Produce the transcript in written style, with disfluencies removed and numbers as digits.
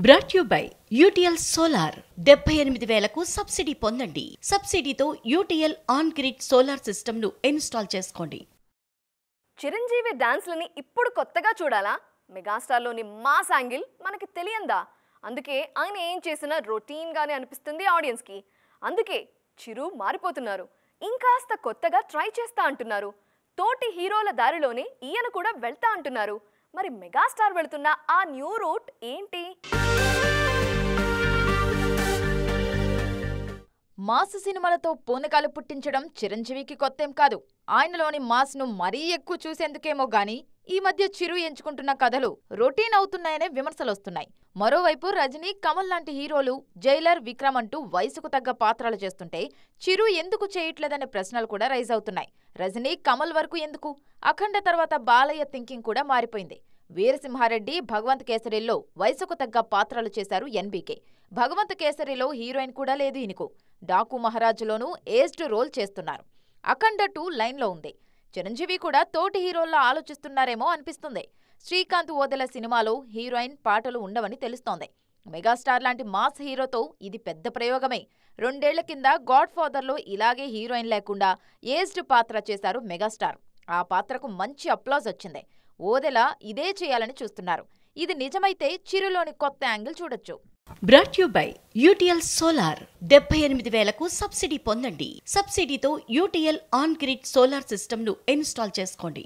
Brought you by UTL solar 78,000కు subsidy పొందండి. సబ్సిడీతో UTL on grid solar system ను ఇన్స్టాల్ చేసుకోండి. చిరంజీవి డాన్స్లని ఇప్పుడు కొత్తగా చూడాలా? మెగాస్టార్లోని మాస్ యాంగిల్ మనకి తెలియందా? అందుకే ఆయన ఏం చేసినా రొటీన్గానే అనిపిస్తుంది ఆడియన్స్కి. అందుకే చిరు మారిపోతున్నారు, ఇంకాస్త కొత్తగా ట్రై చేస్తా అంటున్నారు. తోటి హీరోల దారిలోనే ఈయన కూడా వెళ్తా అంటున్నారు. మరి మెగాస్టార్ వెళుతున్న ఆ న్యూ రూట్ ఏంటి? మాస్ సినిమాలతో పూనకాలు పుట్టించడం చిరంజీవికి కొత్తేం కాదు. ఆయనలోని మాస్ ను మరీ ఎక్కువ చూసేందుకేమో గాని ఈ మధ్య చిరు ఎంచుకుంటున్న కథలు రొటీన్ అవుతున్నాయనే విమర్శలొస్తున్నాయి. మరోవైపు రజనీ, కమల్ లాంటి హీరోలు జైలర్, విక్రమ్ అంటూ వయసుకు తగ్గ పాత్రలు చేస్తుంటే చిరు ఎందుకు చేయట్లేదనే ప్రశ్నలు కూడా రైజ్ అవుతున్నాయి. రజనీ, కమల్ వరకు ఎందుకు? అఖండ తర్వాత బాలయ్య థింకింగ్ కూడా మారిపోయింది. వీరసింహారెడ్డి, భగవంత్ కేసరిలో వయసుకు తగ్గ పాత్రలు చేశారు ఎన్బీకే. భగవంత్ కేసరిలో హీరోయిన్ కూడా లేదు ఈయనకు. డాకు మహారాజులోనూ ఏజ్డ్ రోల్ చేస్తున్నారు. అఖండ 2 లైన్లో ఉంది. చిరంజీవి కూడా తోటి హీరోల్లా ఆలోచిస్తున్నారేమో అనిపిస్తుంది. శ్రీకాంత్ ఓదెల సినిమాలో హీరోయిన్, పాటలు ఉండవని తెలుస్తోంది. మెగాస్టార్ లాంటి మాస్ హీరోతో ఇది పెద్ద ప్రయోగమే. 2 ఏళ్ల కింద గాడ్ ఫాదర్లో ఇలాగే హీరోయిన్ లేకుండా ఏజ్డ్ పాత్ర చేశారు మెగాస్టార్. ఆ పాత్రకు మంచి అప్లాజ్ వచ్చింది. ఓదెల ఇదే చేయాలని చూస్తున్నారు. ఇది నిజమైతే చిరులోని కొత్త యాంగిల్ చూడొచ్చు. Brought you by UTL solar 78,000కు సబ్సిడీ పొందండి. సబ్సిడీతో UTL on grid solar system ను ఇన్స్టాల్ చేసుకోండి.